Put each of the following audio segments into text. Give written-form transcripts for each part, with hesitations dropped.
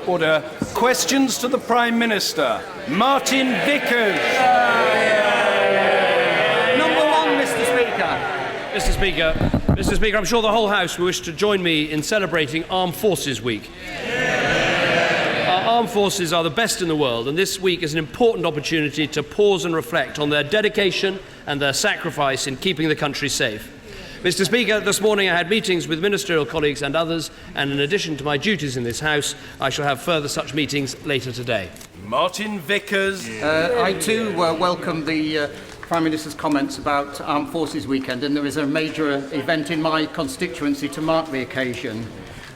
Order. Questions to the Prime Minister. Martin Vickers. Number one, Mr. Speaker. Mr. Speaker, I'm sure the whole House will wish to join me in celebrating Armed Forces Week. Our armed forces are the best in the world, and this week is an important opportunity to pause and reflect on their dedication and their sacrifice in keeping the country safe. Mr. Speaker, this morning I had meetings with ministerial colleagues and others, and in addition to my duties in this House, I shall have further such meetings later today. Martin Vickers. I too welcome the Prime Minister's comments about Armed Forces Weekend, and there is a major event in my constituency to mark the occasion.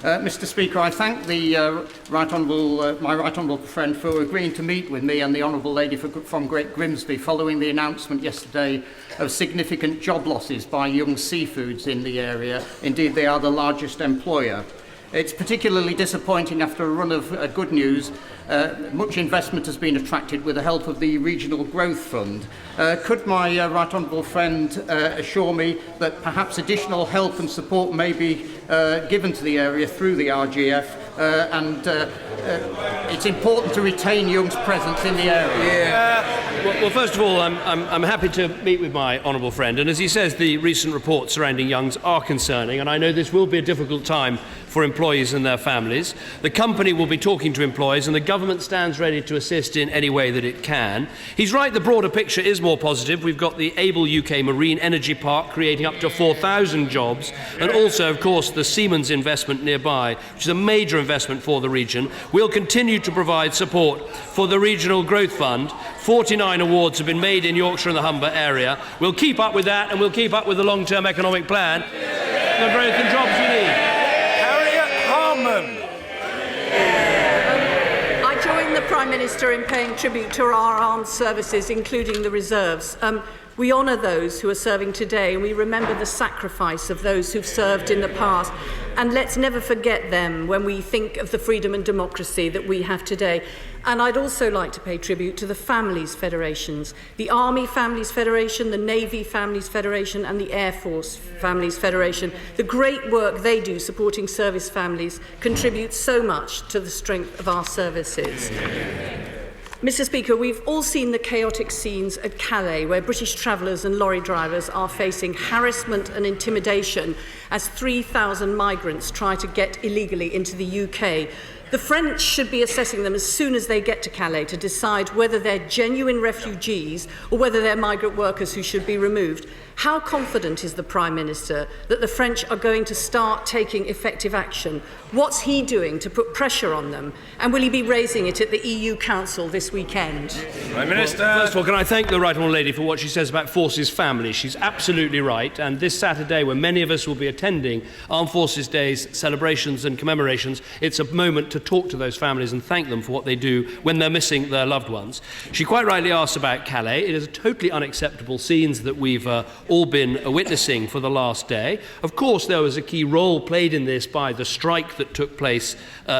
Mr. Speaker, I thank the my right honourable friend for agreeing to meet with me and the honourable lady from Great Grimsby following the announcement yesterday of significant job losses by Young Seafoods in the area. Indeed, they are the largest employer. It's particularly disappointing after a run of good news. Much investment has been attracted with the help of the Regional Growth Fund. Could my right honourable friend assure me that perhaps additional help and support may be given to the area through the RGF, and it's important to retain Young's presence in the area? Well, first of all, I'm happy to meet with my honourable friend, and as he says, the recent reports surrounding Young's are concerning, and I know this will be a difficult time for employees and their families. The company will be talking to employees, and the government stands ready to assist in any way that it can. He's right, the broader picture is more positive. We've got the Able UK Marine Energy Park creating up to 4,000 jobs, and also, of course, the Siemens investment nearby, which is a major investment for the region. We'll continue to provide support for the Regional Growth Fund. 49 awards have been made in Yorkshire and the Humber area. We'll keep up with that, and we'll keep up with the long-term economic plan, the growth and jobs we need. Harriet Harman. I join the Prime Minister in paying tribute to our armed services, including the reserves. We honour those who are serving today, and we remember the sacrifice of those who've served in the past. And let's never forget them when we think of the freedom and democracy that we have today. And I'd also like to pay tribute to the Families Federations, the Army Families Federation, the Navy Families Federation and the Air Force Families Federation. The great work they do supporting service families contributes so much to the strength of our services. Mr. Speaker, we've all seen the chaotic scenes at Calais, where British travellers and lorry drivers are facing harassment and intimidation as 3,000 migrants try to get illegally into the UK. The French should be assessing them as soon as they get to Calais to decide whether they're genuine refugees or whether they're migrant workers who should be removed. How confident is the Prime Minister that the French are going to start taking effective action? What's he doing to put pressure on them? And will he be raising it at the EU Council this weekend? Prime Minister. Well, first of all, can I thank the right honourable lady for what she says about Forces families? She's absolutely right. And this Saturday, when many of us will be attending Armed Forces Days celebrations and commemorations, it's a moment to talk to those families and thank them for what they do when they're missing their loved ones. She quite rightly asked about Calais. It is totally unacceptable scenes that we've all been witnessing for the last day. Of course, there was a key role played in this by the strike that took place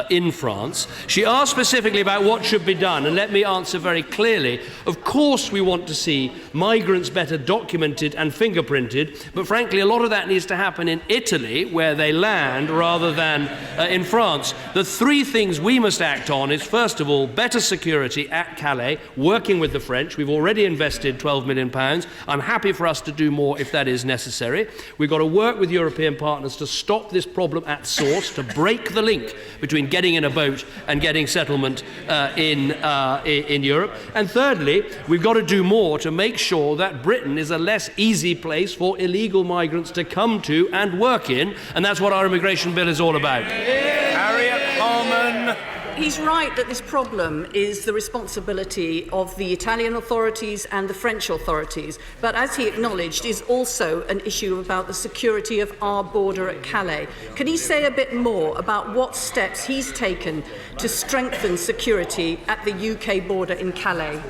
in France. She asked specifically about what should be done, and let me answer very clearly. Of course, we want to see migrants better documented and fingerprinted, but frankly, a lot of that needs to happen in Italy, where they land, rather than in France. The three things we must act on is, first of all, better security at Calais, working with the French. We've already invested £12 million. I'm happy for us to do more if that is necessary. We've got to work with European partners to stop this problem at source, to break the link between getting in a boat and getting settlement in Europe. And thirdly, we've got to do more to make sure that Britain is a less easy place for illegal migrants to come to and work in, and that's what our immigration bill is all about. Harriet Harman. He's right that this problem is the responsibility of the Italian authorities and the French authorities, but as he acknowledged, is also an issue about the security of our border at Calais. Can he say a bit more about what steps he's taken to strengthen security at the UK border in Calais?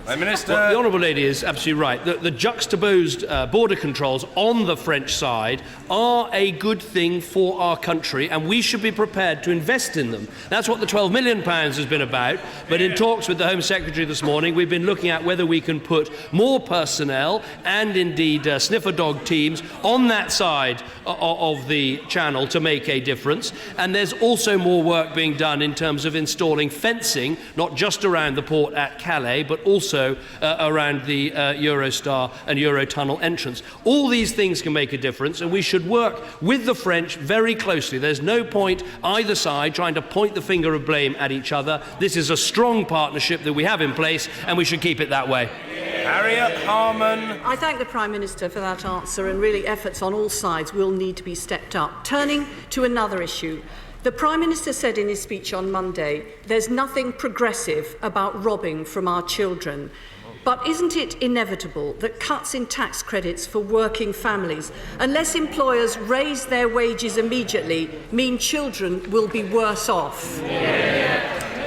Prime Minister. Well, the Honourable Lady is absolutely right. The juxtaposed border controls on the French side are a good thing for our country, and we should be prepared to invest in them. That's what the £12 million has been about. But in talks with the Home Secretary this morning, we've been looking at whether we can put more personnel and indeed sniffer dog teams on that side of the channel to make a difference. And there's also more work being done in terms of installing fencing, not just around the port at Calais, but also around the Eurostar and Eurotunnel entrance. All these things can make a difference, and we should work with the French very closely. There's no point either side trying to point the finger of blame at each other. This is a strong partnership that we have in place, and we should keep it that way. Harriet Harman. I thank the Prime Minister for that answer, and really efforts on all sides will need to be stepped up. Turning to another issue. The Prime Minister said in his speech on Monday, there's nothing progressive about robbing from our children. But isn't it inevitable that cuts in tax credits for working families, unless employers raise their wages immediately, mean children will be worse off?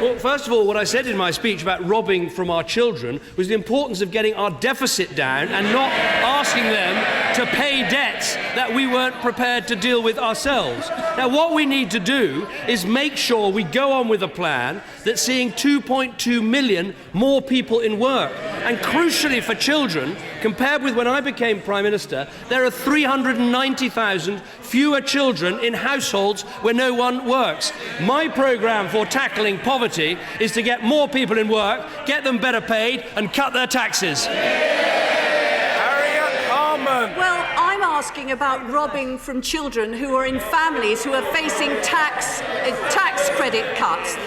Well, first of all, what I said in my speech about robbing from our children was the importance of getting our deficit down and not asking them to pay debts that we weren't prepared to deal with ourselves. Now, what we need to do is make sure we go on with a plan that's seeing 2.2 million more people in work. And crucially for children, compared with when I became Prime Minister, there are 390,000 fewer children in households where no one works. My programme for tackling poverty is to get more people in work, get them better paid, and cut their taxes. Harriet Harman. Well, I'm asking about robbing from children who are in families who are facing tax credit cuts.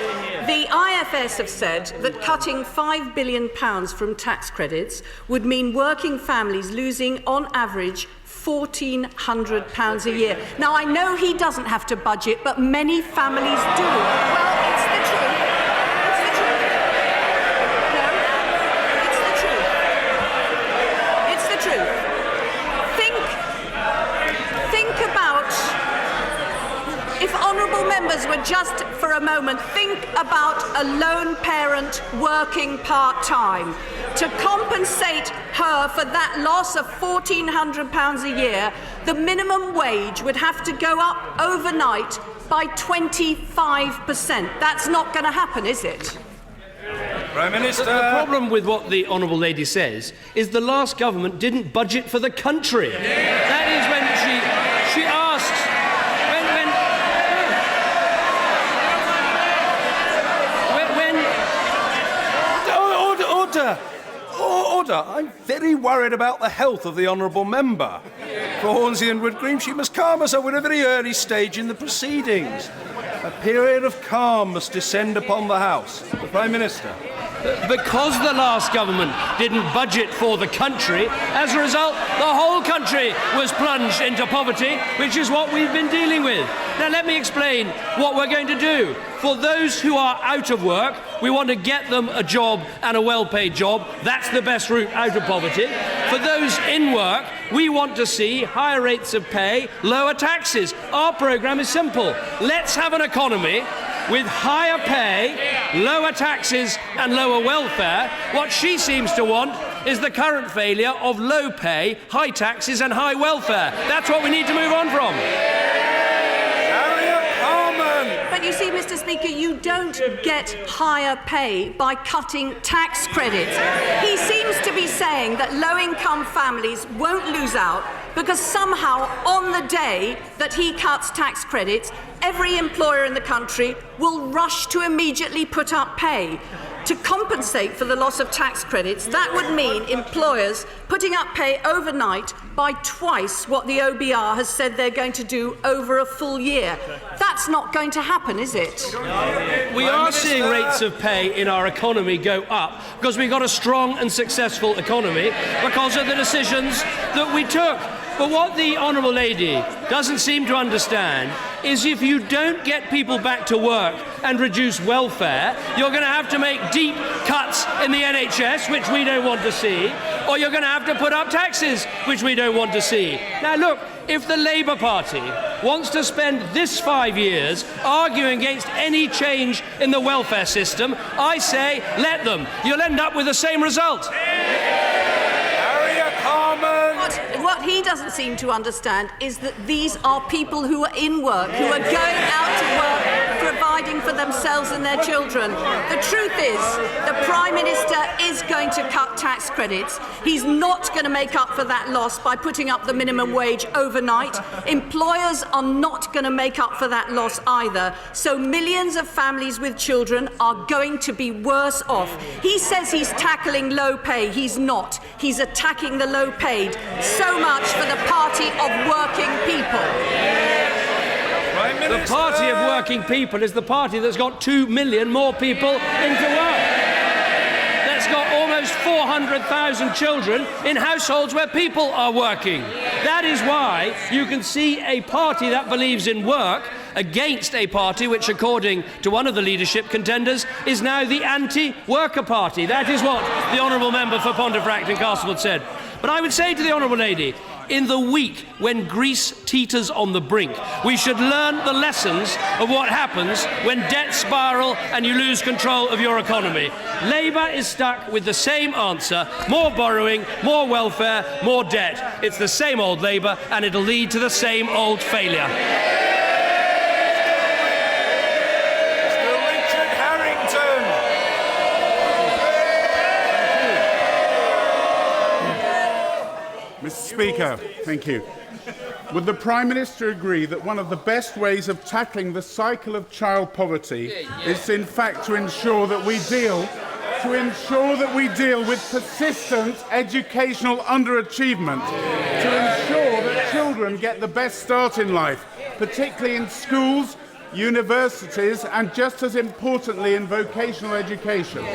The IFS have said that cutting £5 billion from tax credits would mean working families losing, on average, £1,400 a year. Now, I know he doesn't have to budget, but many families do. Well, it's the truth. It's the truth. No, it's the truth. It's the truth. Think about, if honourable members would just for a moment think about a lone parent working part-time. To compensate her for that loss of £1,400 a year, the minimum wage would have to go up overnight by 25%. That's not going to happen, is it? Prime Minister. The problem with what the Honourable Lady says is the last government didn't budget for the country. That is when she asked... Order. I'm very worried about the health of the honourable member. For Hornsey and Wood Green, she must calm herself at a very early stage in the proceedings. A period of calm must descend upon the House. The Prime Minister. Because the last government didn't budget for the country, as a result, the whole country was plunged into poverty, which is what we've been dealing with. Now, let me explain what we're going to do. For those who are out of work, we want to get them a job and a well-paid job. That's the best route out of poverty. For those in work, we want to see higher rates of pay, lower taxes. Our programme is simple. Let's have an economy with higher pay, lower taxes and lower welfare. What she seems to want is the current failure of low pay, high taxes and high welfare. That's what we need to move on from. But you see, Mr. Speaker, you don't get higher pay by cutting tax credits. He seems to be saying that low-income families won't lose out because somehow on the day that he cuts tax credits, every employer in the country will rush to immediately put up pay. To compensate for the loss of tax credits, that would mean employers putting up pay overnight by twice what the OBR has said they're going to do over a full year. That's not going to happen, is it? We are seeing rates of pay in our economy go up because we've got a strong and successful economy because of the decisions that we took. But what the Honourable Lady doesn't seem to understand is if you don't get people back to work and reduce welfare, you're going to have to make deep cuts in the NHS, which we don't want to see, or you're going to have to put up taxes, which we don't want to see. Now look, if the Labour Party wants to spend this 5 years arguing against any change in the welfare system, I say let them. You'll end up with the same result. Harriet Harman! What he doesn't seem to understand is that these are people who are in work, who are going out to work, providing for themselves and their children. The truth is, the Prime Minister is going to cut tax credits. He's not going to make up for that loss by putting up the minimum wage overnight. Employers are not going to make up for that loss either. So millions of families with children are going to be worse off. He says he's tackling low pay. He's not. He's attacking the low paid. So much for the party of working people. The party of working people is the party that's got 2 million more people into work. That's got almost 400,000 children in households where people are working. That is why you can see a party that believes in work against a party which, according to one of the leadership contenders, is now the anti-worker party. That is what the Honourable Member for Pontefract and Castleford said. But I would say to the Honourable Lady, in the week when Greece teeters on the brink, we should learn the lessons of what happens when debts spiral and you lose control of your economy. Labour is stuck with the same answer: more borrowing, more welfare, more debt. It's the same old Labour, and it'll lead to the same old failure. Mr. Speaker, thank you. Would the Prime Minister agree that one of the best ways of tackling the cycle of child poverty is, in fact, to ensure that we deal with persistent educational underachievement, to ensure that children get the best start in life, particularly in schools, universities, and just as importantly in vocational education?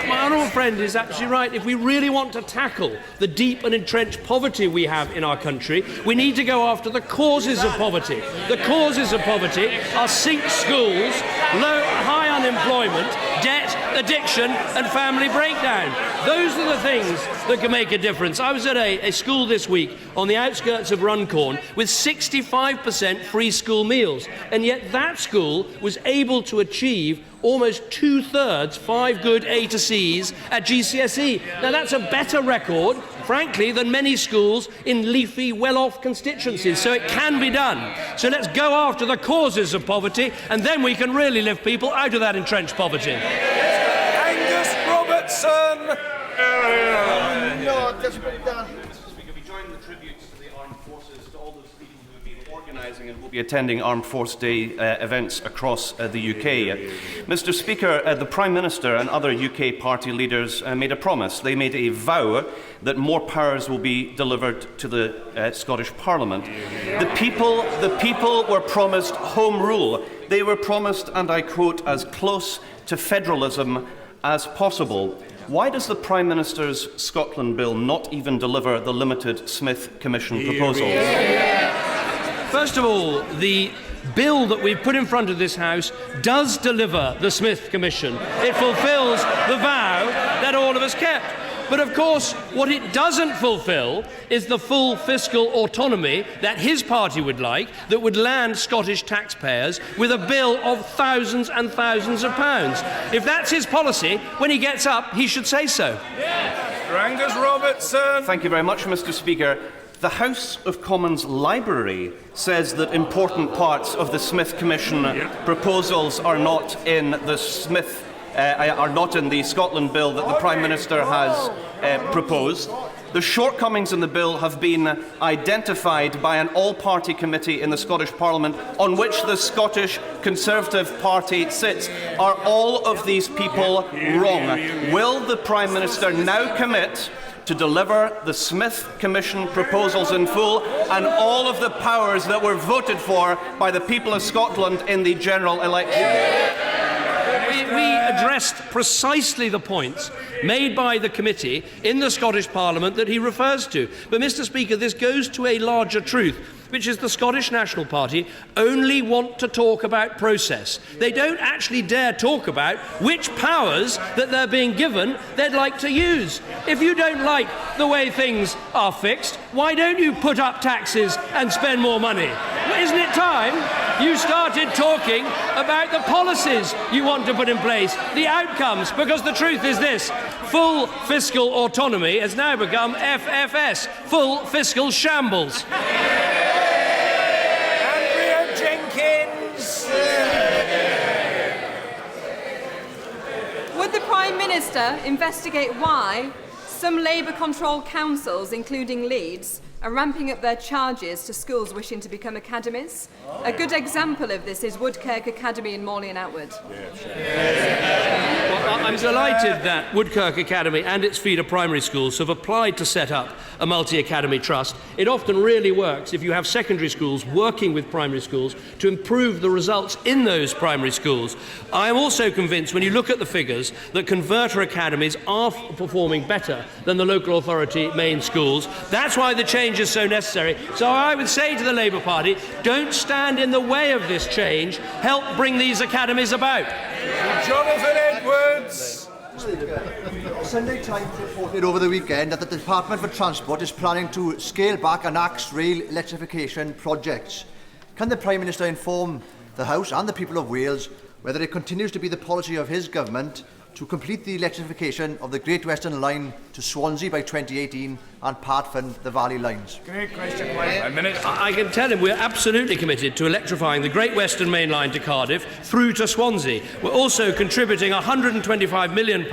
My honourable friend is absolutely right. If we really want to tackle the deep and entrenched poverty we have in our country, we need to go after the causes of poverty. The causes of poverty are sink schools, high unemployment, debt, addiction and family breakdown. Those are the things that can make a difference. I was at a school this week on the outskirts of Runcorn with 65% free school meals, and yet that school was able to achieve almost 2/3 5 good A to C's at GCSE. Now that's a better record, frankly, than many schools in leafy, well-off constituencies, so it can be done. So let's go after the causes of poverty, and then we can really lift people out of that entrenched poverty. Angus Robertson! No, just put it down. Speaker, we join the tributes to the armed forces, to all those people who have been organising and will be attending Armed Force Day events across the UK. Mr. Speaker, the Prime Minister and other UK party leaders made a promise. They made a vow that more powers will be delivered to the Scottish Parliament. The people were promised home rule. They were promised, and I quote, as close to federalism as possible. Why does the Prime Minister's Scotland Bill not even deliver the limited Smith Commission proposals? First of all, the bill that we've put in front of this House does deliver the Smith Commission. It fulfills the vow that all of us kept. But of course, what it doesn't fulfil is the full fiscal autonomy that his party would like, that would land Scottish taxpayers with a bill of thousands and thousands of pounds. If that's his policy, when he gets up, he should say so. Angus Robertson! Thank you very much, Mr. Speaker. The House of Commons Library says that important parts of the Smith Commission proposals are not in the Scotland Bill that the Prime Minister has proposed. The shortcomings in the bill have been identified by an all-party committee in the Scottish Parliament on which the Scottish Conservative Party sits. Are all of these people wrong? Will the Prime Minister now commit to deliver the Smith Commission proposals in full and all of the powers that were voted for by the people of Scotland in the general election? fact, we addressed precisely the points made by the committee in the Scottish Parliament that he refers to. But, Mr. Speaker, this goes to a larger truth, which is the Scottish National Party only want to talk about process. They don't actually dare talk about which powers that they're being given they'd like to use. If you don't like the way things are fixed, why don't you put up taxes and spend more money? Isn't it time you started talking about the policies you want to put in place, the outcomes? Because the truth is this: full fiscal autonomy has now become FFS, full fiscal shambles. Would the Prime Minister investigate why some Labour-controlled councils, including Leeds, are ramping up their charges to schools wishing to become academies? A good example of this is Woodkirk Academy in Morley and Atwood. Well, I'm delighted that Woodkirk Academy and its feeder primary schools have applied to set up a multi-academy trust. It often really works if you have secondary schools working with primary schools to improve the results in those primary schools. I am also convinced, when you look at the figures, that converter academies are performing better than the local authority main schools. That's why the change is so necessary. So I would say to the Labour Party, don't stand in the way of this change. Help bring these academies about. Jonathan Edwards. Sunday Times reported over the weekend that the Department for Transport is planning to scale back an AXE rail electrification project. Can the Prime Minister inform the House and the people of Wales whether it continues to be the policy of his government to complete the electrification of the Great Western Line to Swansea by 2018 and part-fund the Valley lines? Great question, Prime Minister. I can tell him we're absolutely committed to electrifying the Great Western Main Line to Cardiff through to Swansea. We're also contributing £125 million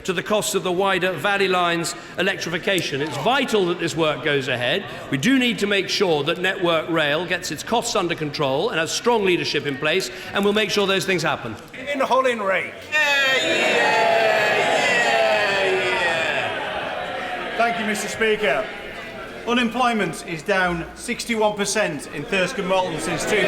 to the cost of the wider Valley Line's electrification. It's vital that this work goes ahead. We do need to make sure that Network Rail gets its costs under control and has strong leadership in place, and we'll make sure those things happen. In Holland Rake. Thank you, Mr. Speaker. Unemployment is down 61% in Thirsk and Malton since 2000.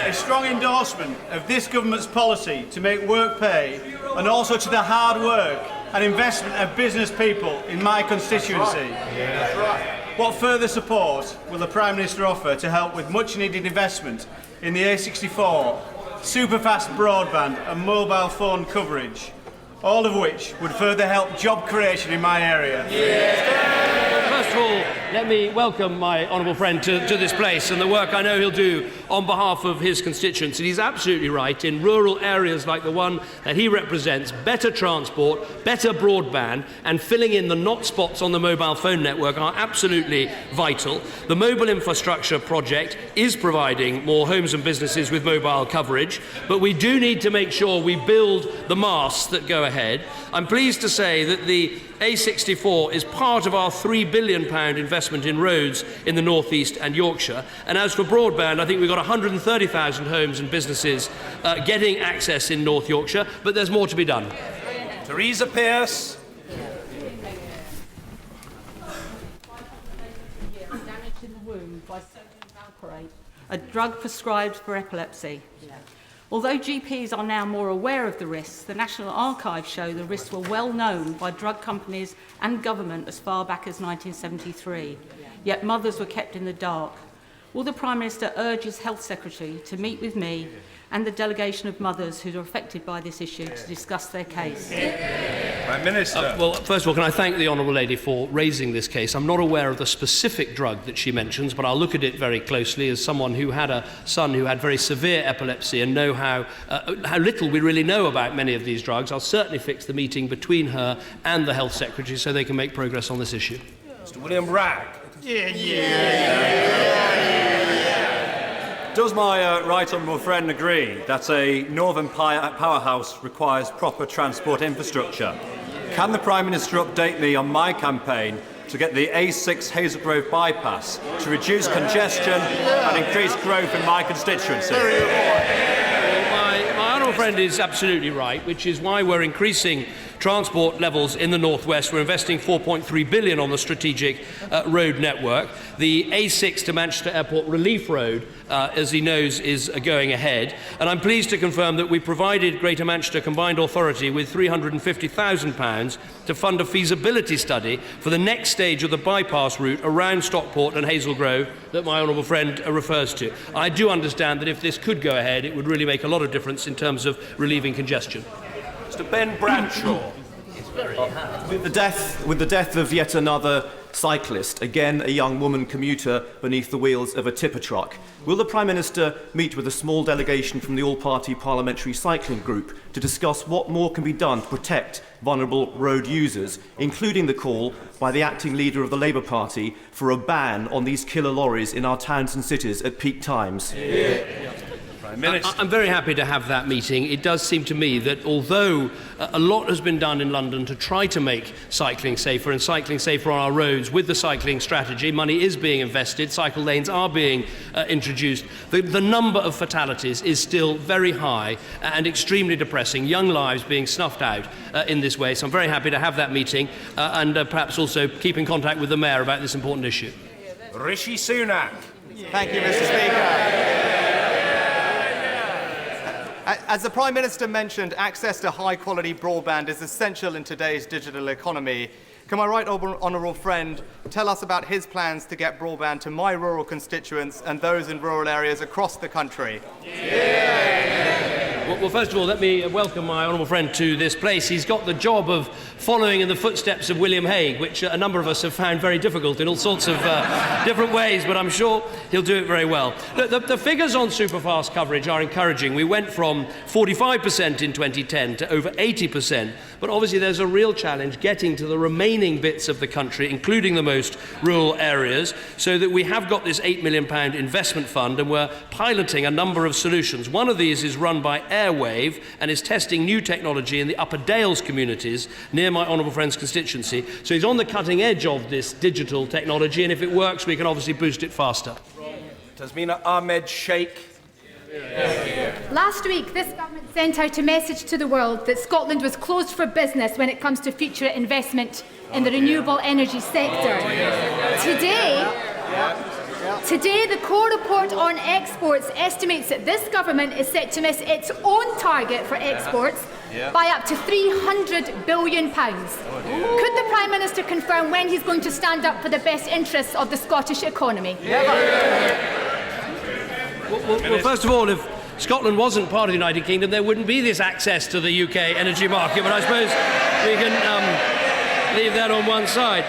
A strong endorsement of this government's policy to make work pay, and also to the hard work and investment of business people in my constituency. What further support will the Prime Minister offer to help with much needed investment in the A64, superfast broadband and mobile phone coverage, all of which would further help job creation in my area? First of all, let me welcome my honourable friend to this place and the work I know he'll do on behalf of his constituents. And he's absolutely right. In rural areas like the one that he represents, better transport, better broadband and filling in the not spots on the mobile phone network are absolutely vital. The mobile infrastructure project is providing more homes and businesses with mobile coverage, but we do need to make sure we build the masts that go ahead. I'm pleased to say that the A64 is part of our £3 billion investment in roads in the North East and Yorkshire. And as for broadband, I think we've got 130,000 homes and businesses getting access in North Yorkshire, but there's more to be done. Theresa Pearce. Damage in the womb by sodium valproate, a drug prescribed for epilepsy. Although GPs are now more aware of the risks, the National Archives show the risks were well known by drug companies and government as far back as 1973, yet mothers were kept in the dark. Will the Prime Minister urge his Health Secretary to meet with me and the delegation of mothers who are affected by this issue to discuss their case? Prime Minister. Well, first of all, can I thank the Honourable Lady for raising this case. I'm not aware of the specific drug that she mentions, but I'll look at it very closely as someone who had a son who had very severe epilepsy and know how little we really know about many of these drugs. I'll certainly fix the meeting between her and the Health Secretary so they can make progress on this issue. Mr. William Bragg. Does my right honourable friend agree that a northern powerhouse requires proper transport infrastructure? Can the Prime Minister update me on my campaign to get the A6 Hazel Grove bypass to reduce congestion and increase growth in my constituency? My honourable friend is absolutely right, which is why we're increasing transport levels in the northwest. We're investing £4.3 billion on the strategic road network. The A6 to Manchester Airport Relief Road, as he knows, is going ahead. And I'm pleased to confirm that we provided Greater Manchester Combined Authority with £350,000 to fund a feasibility study for the next stage of the bypass route around Stockport and Hazel Grove that my honourable friend refers to. I do understand that if this could go ahead, it would really make a lot of difference in terms of relieving congestion. Mr. Ben Bradshaw. With the death of yet another cyclist, again a young woman commuter beneath the wheels of a tipper truck, will the Prime Minister meet with a small delegation from the all-party parliamentary cycling group to discuss what more can be done to protect vulnerable road users, including the call by the acting leader of the Labour Party for a ban on these killer lorries in our towns and cities at peak times? I'm very happy to have that meeting. It does seem to me that although a lot has been done in London to try to make cycling safer and cycling safer on our roads with the cycling strategy, money is being invested, cycle lanes are being introduced, the number of fatalities is still very high and extremely depressing, young lives being snuffed out in this way. So I'm very happy to have that meeting and perhaps also keep in contact with the Mayor about this important issue. Rishi Sunak. Thank you, Mr. Speaker. As the Prime Minister mentioned, access to high-quality broadband is essential in today's digital economy. Can my right honourable friend tell us about his plans to get broadband to my rural constituents and those in rural areas across the country? Well, first of all, let me welcome my honourable friend to this place. He's got the job of following in the footsteps of William Hague, which a number of us have found very difficult in all sorts of different ways, but I'm sure he'll do it very well. The figures on superfast coverage are encouraging. We went from 45% in 2010 to over 80%, but obviously there's a real challenge getting to the remaining bits of the country, including the most rural areas, so that we have got this £8 million investment fund and we're piloting a number of solutions. One of these is run by Airwave and is testing new technology in the Upper Dales communities near my honourable friend's constituency. So he's on the cutting edge of this digital technology, and if it works, we can obviously boost it faster. Tasmina Ahmed Sheikh. Last week, this government sent out a message to the world that Scotland was closed for business when it comes to future investment in the renewable energy sector. Today, the core report on exports estimates that this government is set to miss its own target for exports by up to £300 billion. Could the Prime Minister confirm when he's going to stand up for the best interests of the Scottish economy? Well, first of all, if Scotland wasn't part of the United Kingdom, there wouldn't be this access to the UK energy market, but I suppose we can leave that on one side.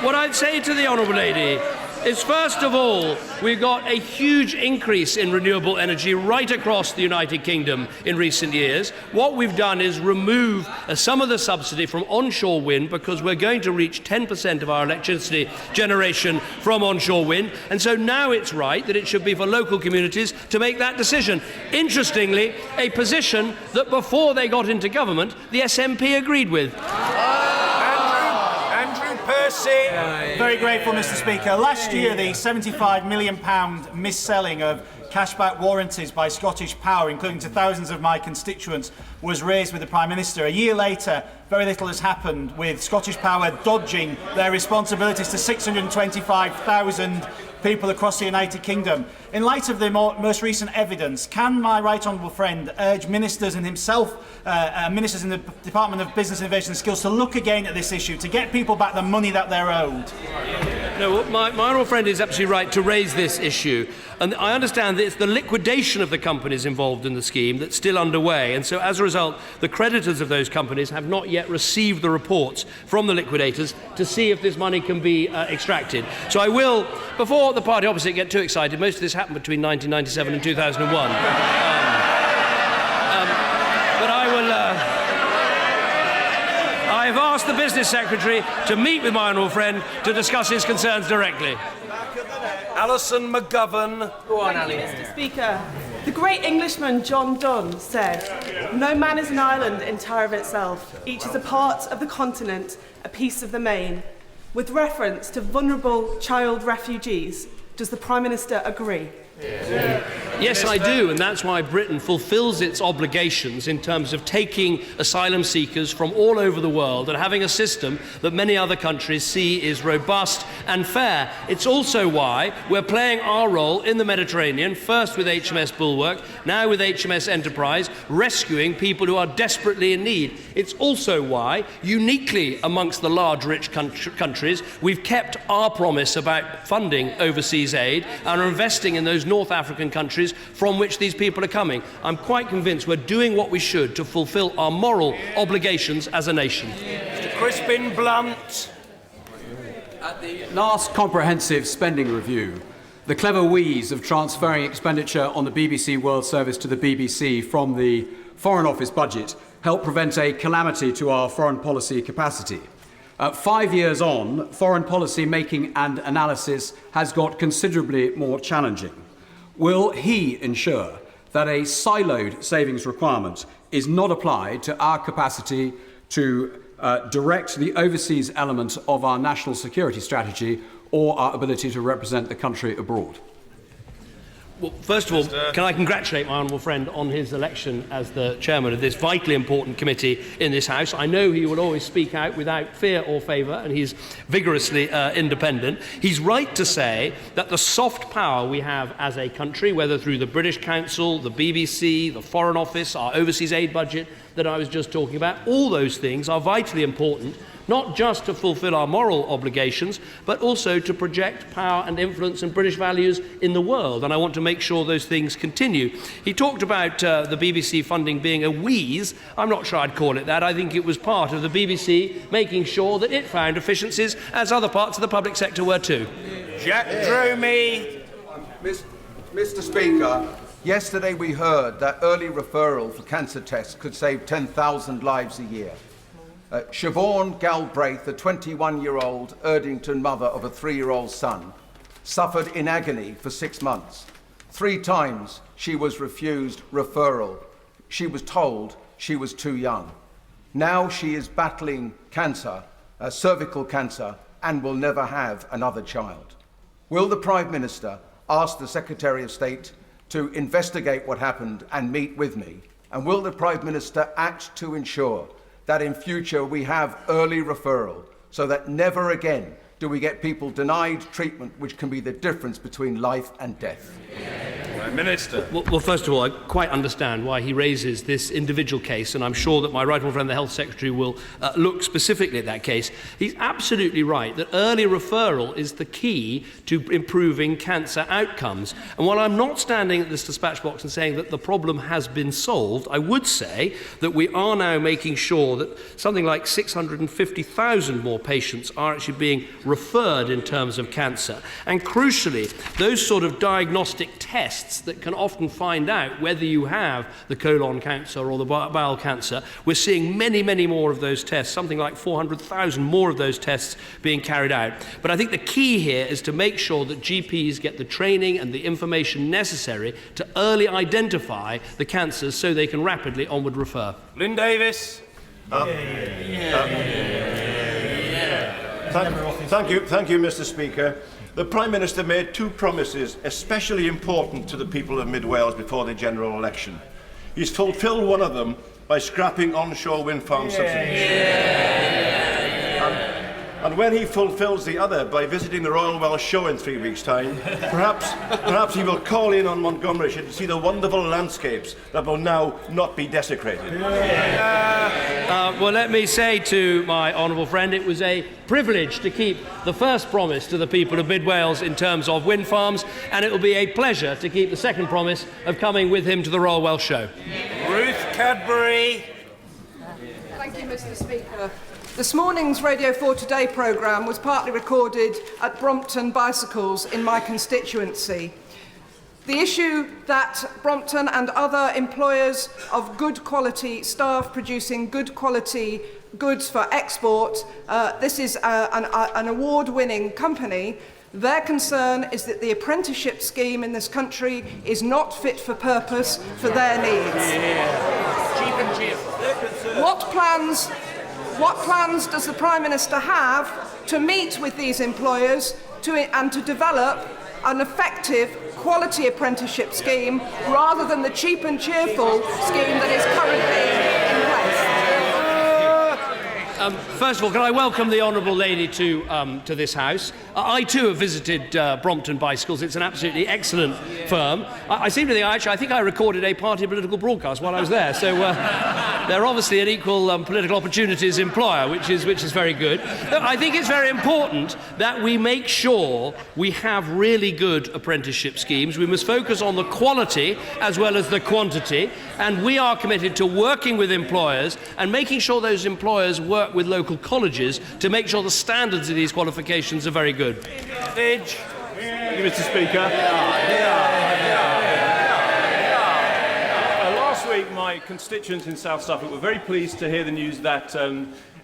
What I'd say to the Honourable Lady is, first of all, we've got a huge increase in renewable energy right across the United Kingdom in recent years. What we've done is remove some of the subsidy from onshore wind, because we're going to reach 10% of our electricity generation from onshore wind, and so now it's right that it should be for local communities to make that decision. Interestingly, a position that before they got into government, the SNP agreed with. Very grateful, Mr. Speaker. Last year, the £75 million mis-selling of cashback warranties by Scottish Power, including to thousands of my constituents, was raised with the Prime Minister. A year later, very little has happened, with Scottish Power dodging their responsibilities to 625,000 people across the United Kingdom. In light of the most recent evidence, can my right honourable friend urge ministers and himself, ministers in the Department of Business, Innovation and Skills, to look again at this issue, to get people back the money that they're owed? No, my honourable friend is absolutely right to raise this issue. And I understand that it's the liquidation of the companies involved in the scheme that's still underway. And so as a result, the creditors of those companies have not yet received the reports from the liquidators to see if this money can be extracted. So I will, before the party opposite get too excited, most of this happened between 1997 and 2001. But I will... I have asked the Business Secretary to meet with my honourable friend to discuss his concerns directly. Alison McGovern. Go on, Ali. Mr. Speaker, the great Englishman John Donne said, "No man is an island entire of itself. Each is a part of the continent, a piece of the main." With reference to vulnerable child refugees, does the Prime Minister agree? Yes, I do, and that's why Britain fulfills its obligations in terms of taking asylum seekers from all over the world and having a system that many other countries see is robust and fair. It's also why we're playing our role in the Mediterranean, first with HMS Bulwark, now with HMS Enterprise, rescuing people who are desperately in need. It's also why, uniquely amongst the large rich countries, we've kept our promise about funding overseas aid and are investing in those North African countries from which these people are coming. I'm quite convinced we're doing what we should to fulfil our moral obligations as a nation. Mr. Crispin Blunt. At the last comprehensive spending review, the clever wheeze of transferring expenditure on the BBC World Service to the BBC from the Foreign Office budget helped prevent a calamity to our foreign policy capacity. 5 years on, foreign policy making and analysis has got considerably more challenging. Will he ensure that a siloed savings requirement is not applied to our capacity to direct the overseas element of our national security strategy or our ability to represent the country abroad? Well, first of all, can I congratulate my honourable friend on his election as the chairman of this vitally important committee in this House. I know he will always speak out without fear or favour, and he's vigorously independent. He's right to say that the soft power we have as a country, whether through the British Council, the BBC, the Foreign Office, our overseas aid budget that I was just talking about, all those things are vitally important, not just to fulfil our moral obligations, but also to project power and influence and British values in the world. And I want to make sure those things continue. He talked about the BBC funding being a wheeze. I'm not sure I'd call it that. I think it was part of the BBC making sure that it found efficiencies, as other parts of the public sector were too. Jack Dromey. Mr. Speaker, yesterday we heard that early referral for cancer tests could save 10,000 lives a year. Siobhan Galbraith, a 21-year-old Erdington mother of a 3-year-old son, suffered in agony for 6 months. 3 times she was refused referral. She was told she was too young. Now she is battling cancer, cervical cancer, and will never have another child. Will the Prime Minister ask the Secretary of State to investigate what happened and meet with me? And will the Prime Minister act to ensure that in future we have early referral so that never again do we get people denied treatment which can be the difference between life and death? Prime Minister. Well, first of all, I quite understand why he raises this individual case, and I'm sure that my right honourable friend, the Health Secretary, will look specifically at that case. He's absolutely right that early referral is the key to improving cancer outcomes. And while I'm not standing at this dispatch box and saying that the problem has been solved, I would say that we are now making sure that something like 650,000 more patients are actually being referred in terms of cancer. And crucially, those sort of diagnostic tests that can often find out whether you have the colon cancer or the bowel cancer, we're seeing many, many more of those tests, something like 400,000 more of those tests being carried out. But I think the key here is to make sure that GPs get the training and the information necessary to early identify the cancers so they can rapidly onward refer. Lynn Davis. Thank you, Mr. Speaker. The Prime Minister made 2 promises especially important to the people of Mid Wales before the general election. He's fulfilled one of them by scrapping onshore wind farm subsidies. And when he fulfills the other by visiting the Royal Welsh Show in 3 weeks' time, perhaps he will call in on Montgomeryshire to see the wonderful landscapes that will now not be desecrated. Well, let me say to my honourable friend, it was a privilege to keep the first promise to the people of Mid Wales in terms of wind farms, and it will be a pleasure to keep the second promise of coming with him to the Royal Welsh Show. Ruth Cadbury. Thank you, Mr. Speaker. This morning's Radio 4 Today programme was partly recorded at Brompton Bicycles in my constituency. The issue that Brompton and other employers of good quality staff producing good quality goods for export, this is an award-winning company. Their concern is that the apprenticeship scheme in this country is not fit for purpose for their needs. Cheap and cheerful. What plans does the Prime Minister have to meet with these employers and to develop an effective quality apprenticeship scheme rather than the cheap and cheerful scheme that is currently in place. First of all, can I welcome the Honourable Lady to this House? I too have visited Brompton Bicycles. It's an absolutely excellent firm. I seem to think, I think I recorded a party political broadcast while I was there. So they're obviously an equal political opportunities employer, which is very good. I think it's very important that we make sure we have really good apprenticeship schemes. We must focus on the quality as well as the quantity, and we are committed to working with employers and making sure those employers work with local colleges to make sure the standards of these qualifications are very good. Thank you, Mr. Speaker. Last week, my constituents in South Suffolk were very pleased to hear the news that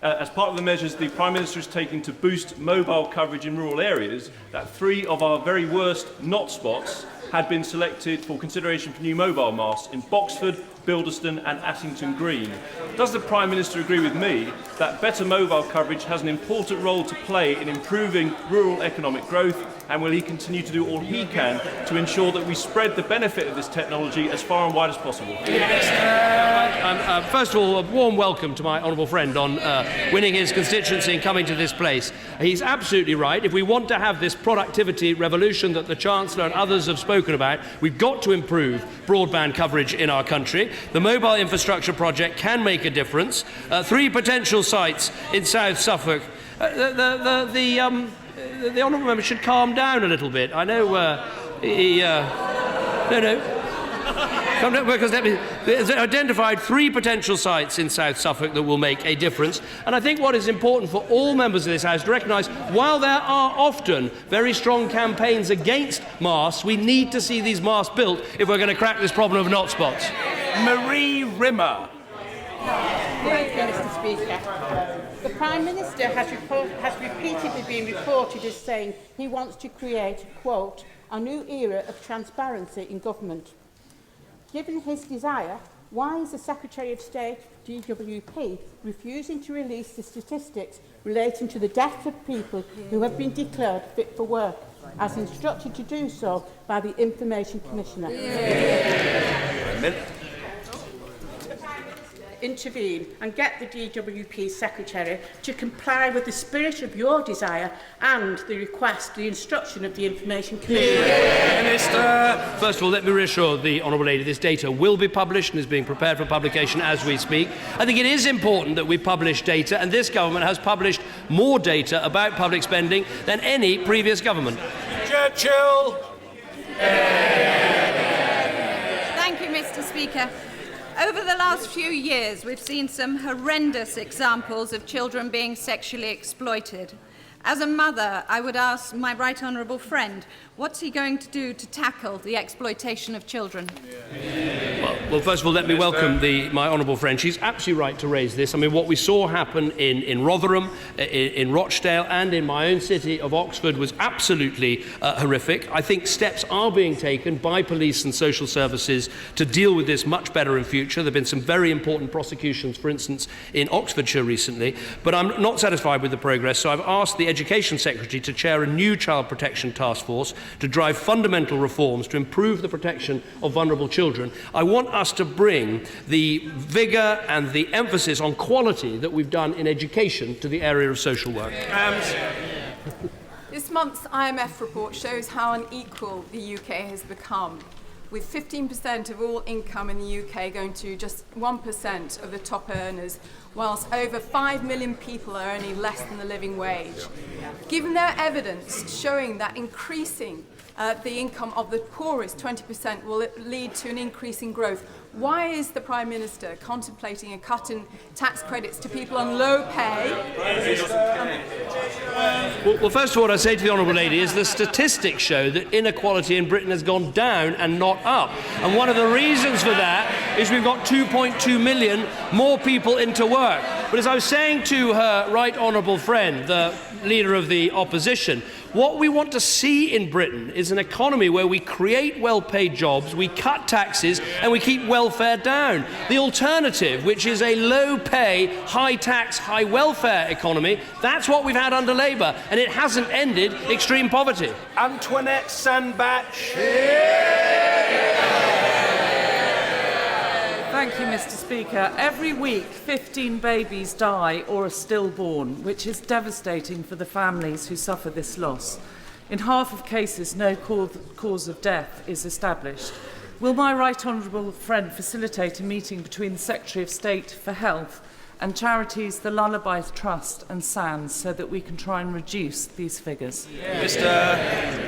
as part of the measures the Prime Minister is taking to boost mobile coverage in rural areas, that 3 of our very worst not spots had been selected for consideration for new mobile masts in Boxford, Bilderston and Attington Green. Does the Prime Minister agree with me that better mobile coverage has an important role to play in improving rural economic growth, and will he continue to do all he can to ensure that we spread the benefit of this technology as far and wide as possible? First of all, a warm welcome to my honourable friend on winning his constituency and coming to this place. He's absolutely right. If we want to have this productivity revolution that the Chancellor and others have spoken about, we've got to improve broadband coverage in our country. The mobile infrastructure project can make a difference. 3 potential sites in South Suffolk. The honourable member should calm down a little bit. I know because there's identified 3 potential sites in South Suffolk that will make a difference. And I think what is important for all members of this House to recognise, while there are often very strong campaigns against masts, we need to see these masts built if we're going to crack this problem of not spots. Marie Rimmer. Thank you, Mr. Speaker. The Prime Minister has repeatedly been reported as saying he wants to create, quote, a new era of transparency in government. Given his desire, why is the Secretary of State, DWP, refusing to release the statistics relating to the deaths of people who have been declared fit for work, as instructed to do so by the Information Commissioner? Intervene and get the DWP Secretary to comply with the spirit of your desire and the request, the instruction of the Information Commissioner. Minister. First of all, let me reassure the Honourable Lady this data will be published and is being prepared for publication as we speak. I think it is important that we publish data, and this government has published more data about public spending than any previous government. Churchill. Thank you, Mr. Speaker. Over the last few years, we've seen some horrendous examples of children being sexually exploited. As a mother, I would ask my right honourable friend, what's he going to do to tackle the exploitation of children? Well, first of all, let me welcome my honourable friend. She's absolutely right to raise this. I mean, what we saw happen in Rotherham, in Rochdale, and in my own city of Oxford was absolutely horrific. I think steps are being taken by police and social services to deal with this much better in future. There have been some very important prosecutions, for instance, in Oxfordshire recently. But I'm not satisfied with the progress, so I've asked the Education Secretary to chair a new child protection task force to drive fundamental reforms to improve the protection of vulnerable children. I want us to bring the vigour and the emphasis on quality that we've done in education to the area of social work. This month's IMF report shows how unequal the UK has become, with 15% of all income in the UK going to just 1% of the top earners, whilst over 5 million people are earning less than the living wage. Given their evidence showing that increasing the income of the poorest 20% will lead to an increase in growth, why is the Prime Minister contemplating a cut in tax credits to people on low pay? Well, first of all, what I say to the Honourable Lady is the statistics show that inequality in Britain has gone down and not up. And one of the reasons for that is we've got 2.2 million more people into work. But as I was saying to her right honourable friend, the Leader of the Opposition, What we want to see in Britain is an economy where we create well-paid jobs, we cut taxes, and we keep welfare down. The alternative, which is a low-pay, high-tax, high-welfare economy, that's what we've had under Labour, and it hasn't ended extreme poverty. Antoinette Sandbach. Thank you, Mr. Speaker. Every week, 15 babies die or are stillborn, which is devastating for the families who suffer this loss. In half of cases, no cause of death is established. Will my right honourable friend facilitate a meeting between the Secretary of State for Health and charities the Lullaby Trust and SANS so that we can try and reduce these figures?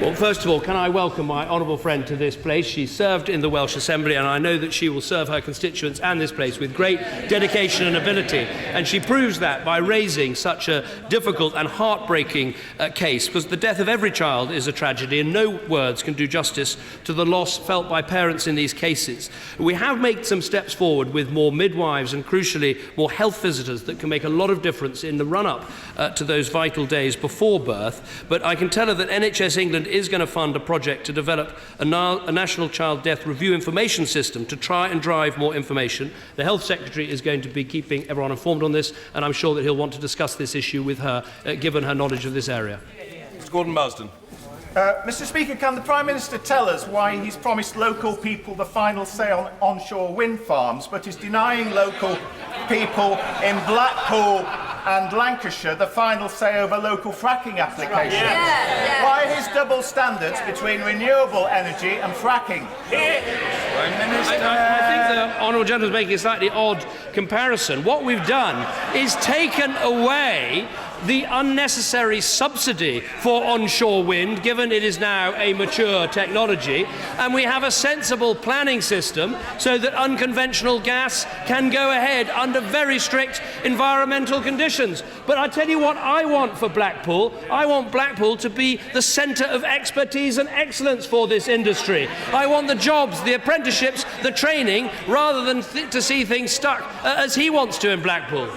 Well, first of all, can I welcome my honourable friend to this place? She served in the Welsh Assembly, and I know that she will serve her constituents and this place with great dedication and ability. And she proves that by raising such a difficult and heartbreaking case, because the death of every child is a tragedy, and no words can do justice to the loss felt by parents in these cases. We have made some steps forward with more midwives and, crucially, more health visitors that can make a lot of difference in the run-up to those vital days before birth. But I can tell her that NHS England is going to fund a project to develop a national child death review information system to try and drive more information. The Health Secretary is going to be keeping everyone informed on this, and I'm sure that he'll want to discuss this issue with her, given her knowledge of this area. Mr. Gordon Marsden. Mr. Speaker, can the Prime Minister tell us why he's promised local people the final say on onshore wind farms, but is denying local people in Blackpool and Lancashire the final say over local fracking applications? Why his double standards between renewable energy and fracking? I think the honourable gentleman is making a slightly odd comparison. What we've done is taken away the unnecessary subsidy for onshore wind, given it is now a mature technology, and we have a sensible planning system so that unconventional gas can go ahead under very strict environmental conditions. But I tell you what I want for Blackpool. I want Blackpool to be the centre of expertise and excellence for this industry. I want the jobs, the apprenticeships, the training, rather than to see things stuck as he wants to in Blackpool.